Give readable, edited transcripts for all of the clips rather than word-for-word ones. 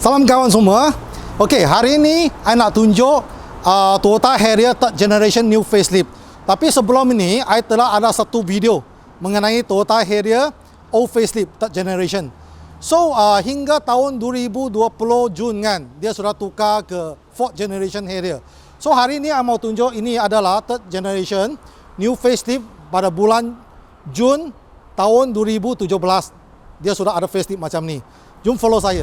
Salam kawan semua. Okey, hari ini saya nak tunjuk Toyota Harrier 3rd generation new facelift. Tapi sebelum ini, saya telah ada satu video mengenai Toyota Harrier old facelift 3rd generation. So, hingga tahun 2020 Jun kan, dia sudah tukar ke 4th generation Harrier. So, hari ini saya mau tunjuk ini adalah 3rd generation new facelift pada bulan Jun tahun 2017. Dia sudah ada facelift macam ni. Jom follow saya.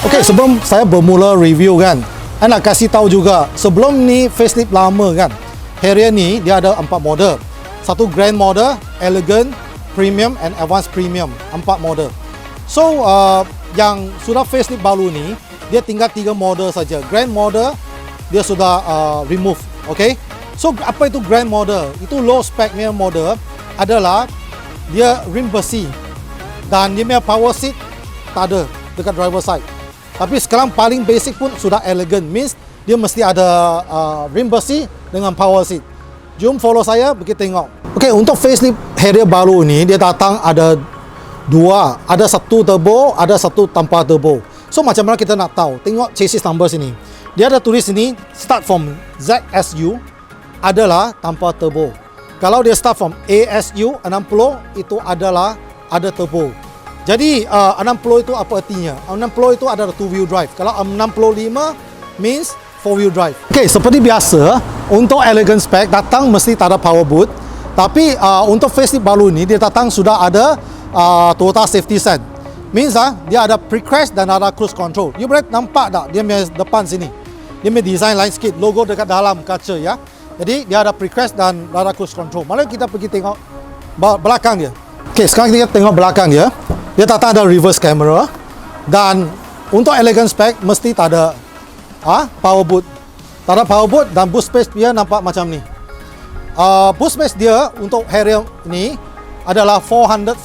Okey, sebelum saya bermula review kan, saya nak kasih tahu juga, sebelum ni facelift lama kan, Harrier ni dia ada 4 model. Satu Grand Model, Elegant, Premium and Advanced Premium. 4 model. So, yang sudah facelift baru ni, dia tinggal 3 model saja. Grand Model dia sudah remove. Okey. So, apa itu Grand Model? Itu low spec punya model adalah dia rim besi dan dia punya power seat tak ada dekat driver side. Tapi sekarang paling basic pun sudah Elegant, means dia mesti ada rim besi dengan power seat. Jom follow saya pergi tengok. Okey, untuk facelift Harrier baru ni dia datang ada dua, ada satu turbo, ada satu tanpa turbo. So macam mana kita nak tahu? Tengok chassis number sini. Dia ada tulis sini start from ZSU adalah tanpa turbo. Kalau dia start from ASU 60 itu adalah ada turbo. Jadi 60 itu apa artinya? 60 itu adalah 2 wheel drive. Kalau 65 means 4 wheel drive. Okey, seperti biasa untuk Elegant spec datang mesti tak ada power boot. Tapi untuk facelift baru ni dia datang sudah ada Toyota Safety Sense. Means dia ada pre-crash dan ada cruise control. You boleh nampak tak dia punya depan sini? Dia punya design lain sikit, logo dekat dalam kaca ya. Jadi dia ada pre-crash dan ada cruise control. Mari kita pergi tengok belakang dia. Okey, sekarang kita tengok belakang dia. Dia tak ada reverse camera. Dan untuk Elegant spec mesti tak ada power boot. Tak ada power boot dan boot space dia nampak macam ni. Boot space dia untuk Harrier ni adalah 440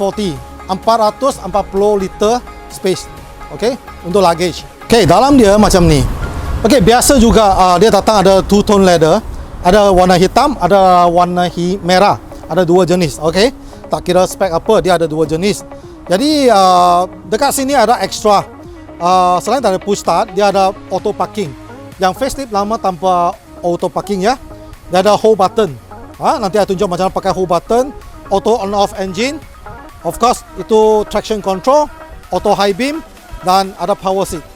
liter space. Okey, untuk luggage. Okey, dalam dia macam ni. Okey, biasa juga dia datang ada two tone leather. Ada warna hitam, ada warna merah. Ada 2 jenis. Okey, tak kira spek apa, dia ada 2 jenis. Jadi dekat sini ada extra. Selain dari push start, dia ada auto parking. Yang facelift lama tanpa auto parking ya. Dia ada hold button. Nanti saya tunjuk macam mana pakai hold button. Auto on off engine. Of course itu traction control, auto high beam dan ada power seat.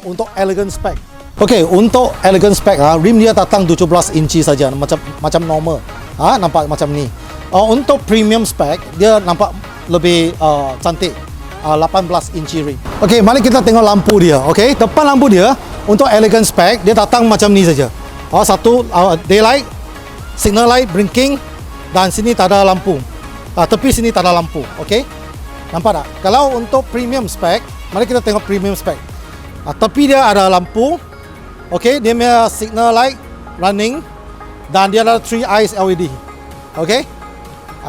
Untuk Elegant spec. Okey, untuk Elegant spec rim dia datang 17 inci saja, macam normal. Nampak macam ni. Untuk Premium spec dia nampak lebih cantik, 18 inci rim. Okey, mari kita tengok lampu dia. Okey, depan lampu dia untuk Elegant spec dia datang macam ni saja. Satu daylight, signal light, blinking dan sini tak ada lampu. Tepi sini tak ada lampu. Okey, nampak tak? Kalau untuk Premium spec, mari kita tengok Premium spec. Tepi dia ada lampu. Okey, dia punya signal light running dan dia ada 3 eyes LED. Okey,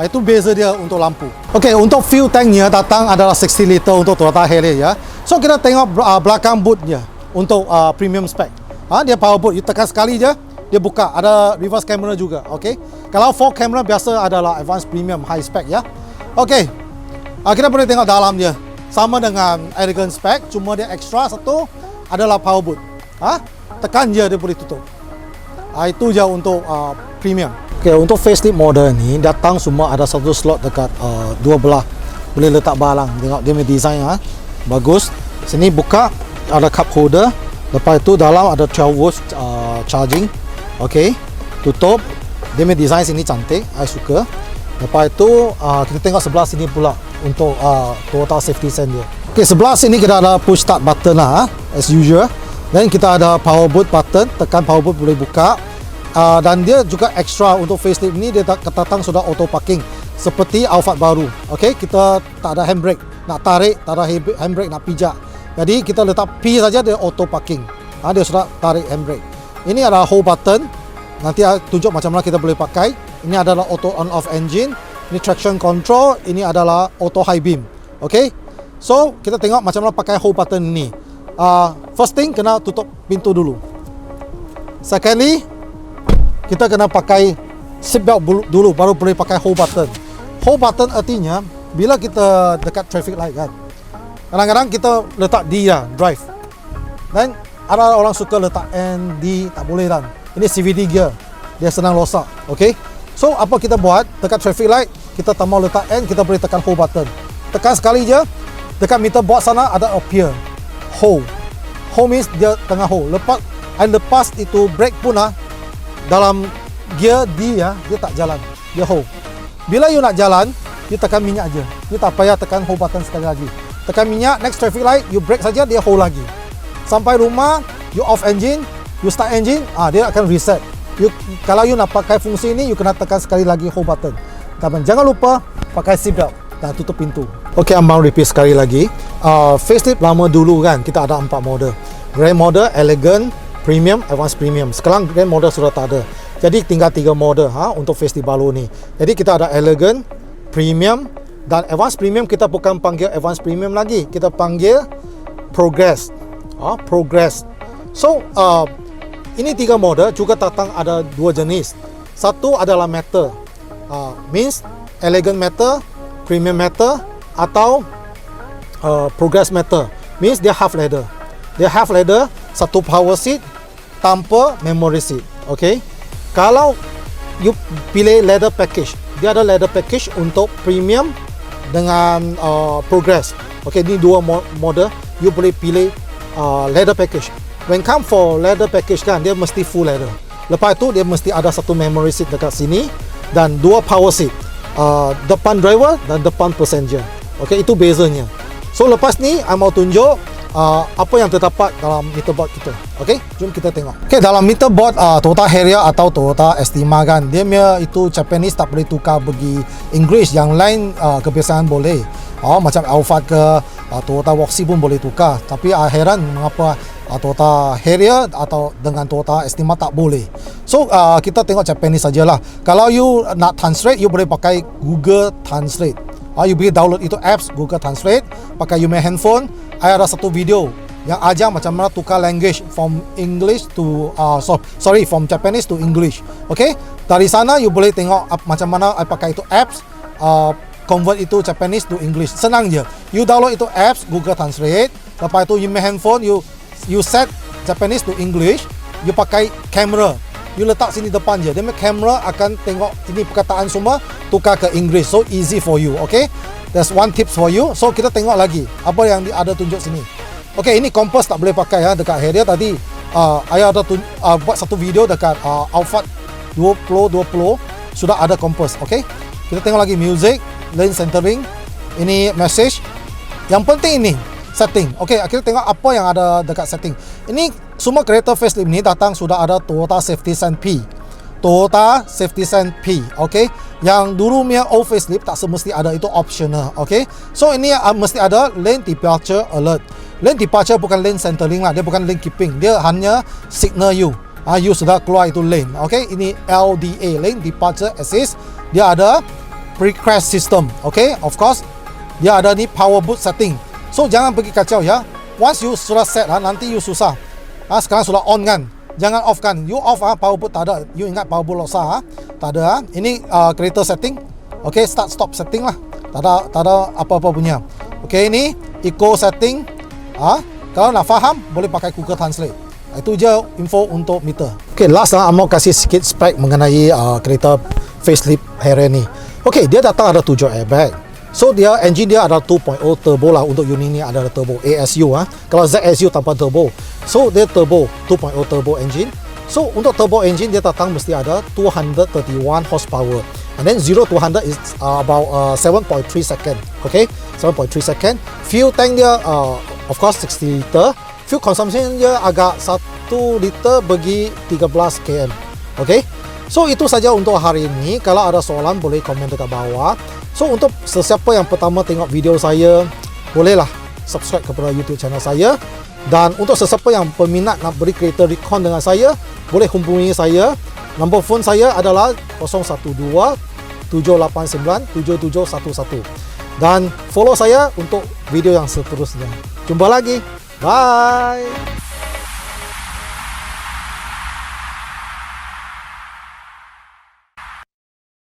itu beza dia untuk lampu. Okey, untuk fuel tanknya datang adalah 60 liter untuk Toyota Harrier ya. So kita tengok belakang bootnya untuk Premium spec. Dia power boot, you tekan sekali je dia buka, ada reverse camera juga. Okey, kalau 4 camera biasa adalah Advanced Premium high spec ya. Okey, kita boleh tengok dalam dia sama dengan Elegant spec, cuma dia extra satu adalah power boot. Tekan je dia boleh tutup. Itu je untuk Premium. Okay, untuk facelift model ni datang semua ada satu slot dekat dua belah, boleh letak barang. Tengok dia punya design bagus. Sini buka, ada cup holder Lepas itu dalam ada 12 volts charging. Okey, tutup. Dia punya design sini cantik, I suka. Lepas itu kita tengok sebelah sini pula untuk Toyota safety sense dia. Okey, sebelah sini kita ada push start button lah, as usual. Dan kita ada power boot button, tekan power boot boleh buka. Dan dia juga extra untuk facelift ni, dia datang sudah auto parking seperti Alphard baru. Okey, kita tak ada handbrake, nak tarik tak ada handbrake, nak pijak. Jadi kita letak P saja dia auto parking. Dia sudah tarik handbrake. Ini adalah hold button. Nanti tunjuk macam mana kita boleh pakai. Ini adalah auto on off engine. Ini traction control. Ini adalah auto high beam. Okey. So kita tengok macam mana pakai hold button ni. First thing kena tutup pintu dulu. Secondly, kita kena pakai seatbelt dulu baru boleh pakai hold button. Hold button artinya bila kita dekat traffic light kan, kadang-kadang kita letak D lah, drive. Dan ada orang suka letak N, D, tak boleh kan. Ini CVT gear, dia senang rosak. Okay, so apa kita buat dekat traffic light, kita tak mau letak N, kita boleh tekan hold button. Tekan sekali je, dekat meter board sana ada appear hold. Hold means dia tengah hold. Lepas itu brake pun dalam gear D dia tak jalan, dia hold. Bila you nak jalan, you tekan minyak je. You tak payah tekan hold button sekali lagi. Tekan minyak, next traffic light, you brake saja, dia hold lagi. Sampai rumah, you off engine, you start engine, dia akan reset. Kalau you nak pakai fungsi ini, you kena tekan sekali lagi hold button. Dan jangan lupa pakai seatbelt dan tutup pintu. Okay, abang repeat sekali lagi. Facelift lama dulu kan, kita ada 4 model. Grand model, elegant, premium, advanced premium. Sekarang grand model sudah tak ada. Jadi tinggal 3 model untuk facelift baru ni. Jadi kita ada elegant, premium dan advanced premium. Kita bukan panggil advanced premium lagi, kita panggil progress. Progress. So ini 3 model juga datang ada 2 jenis. Satu adalah metal, means elegant metal, premium metal, atau progress metal, means dia half leather. Dia half leather, satu power seat tanpa memory seat. Okay, kalau you pilih leather package, dia ada leather package untuk premium dengan progress. Okay, ini 2 model, you boleh pilih leather package. When come for leather package kan, dia mesti full leather. Lepas itu dia mesti ada satu memory seat dekat sini dan 2 power seat, depan driver dan depan passenger. Okay, itu bezanya. So lepas ni I mau tunjuk apa yang terdapat dalam meter board kita. Okay, jom kita tengok. Okay, dalam meter board Toyota Harrier atau Toyota Estima kan, dia punya itu Japanese tak boleh tukar bagi English. Yang lain kebiasaan boleh. Macam Alphard ke Toyota Voxy pun boleh tukar. Tapi heran mengapa Toyota Harrier atau dengan Toyota Estima tak boleh. So kita tengok Japanese sajalah. Kalau you nak translate, you boleh pakai Google Translate. You boleh download itu apps Google Translate, pakai you punya handphone. I ada satu video yang ajar macam mana tukar language from English to from Japanese to English. Okay, dari sana you boleh tengok macam mana I pakai itu apps convert itu Japanese to English. Senang je. You download itu apps Google Translate, lepas itu you punya handphone you set Japanese to English, you pakai kamera, you letak sini depan je. Dia punya kamera akan tengok ini perkataan semua, tukar ke English. So easy for you. Okay, there's one tips for you. So kita tengok lagi apa yang ada tunjuk sini. Okay, ini kompas tak boleh pakai dekat Harrier tadi. Saya ada buat satu video dekat Alphard 20 sudah ada kompas. Okay, kita tengok lagi music, lane centering, ini message. Yang penting ini setting. Okay, kita tengok apa yang ada dekat setting. Ini semua kereta facelift ni datang sudah ada Toyota Safety Sense P. Toyota Safety Sense P. Okay, yang dulu punya old facelift tak semesti ada, itu optional. Okay, so ini mesti ada lane departure alert. Lane departure bukan lane centering lah, dia bukan lane keeping, dia hanya signal you you sudah keluar itu lane. Okay, ini LDA, lane departure assist. Dia ada pre-crash system. Okay, of course dia ada ni power boot setting. So jangan pergi kacau ya. Once you sudah set nanti you susah. Sekarang sudah on kan, jangan off kan. You off power boot tak ada. You ingat power boot losa tak ada. Ini kereta setting. Okay, start stop setting lah. Tak ada apa-apa punya. Okay, ini eco setting. Kalau nak faham boleh pakai Google Translate. Itu je info untuk meter. Okay, last mau kasih sikit spek mengenai kereta facelift Harrier ni. Okay, dia datang ada 7 airbag. So dia engine dia adalah 2.0 turbo lah. Untuk unit ni adalah turbo ASU Kalau ZSU tanpa turbo. So dia turbo 2.0 turbo engine. So untuk turbo engine dia datang mesti ada 231 horsepower. And then 0 to 100 is about 7.3 second. Okay, 7.3 second. Fuel tank dia of course 60 liter. Fuel consumption dia agak 1 liter bagi 13 km. Okay, so itu saja untuk hari ini. Kalau ada soalan boleh komen dekat bawah. So untuk sesiapa yang pertama tengok video saya, bolehlah subscribe kepada YouTube channel saya. Dan untuk sesiapa yang berminat nak beri kereta recon dengan saya, boleh hubungi saya. Nombor phone saya adalah 012-789-7711. Dan follow saya untuk video yang seterusnya. Jumpa lagi. Bye.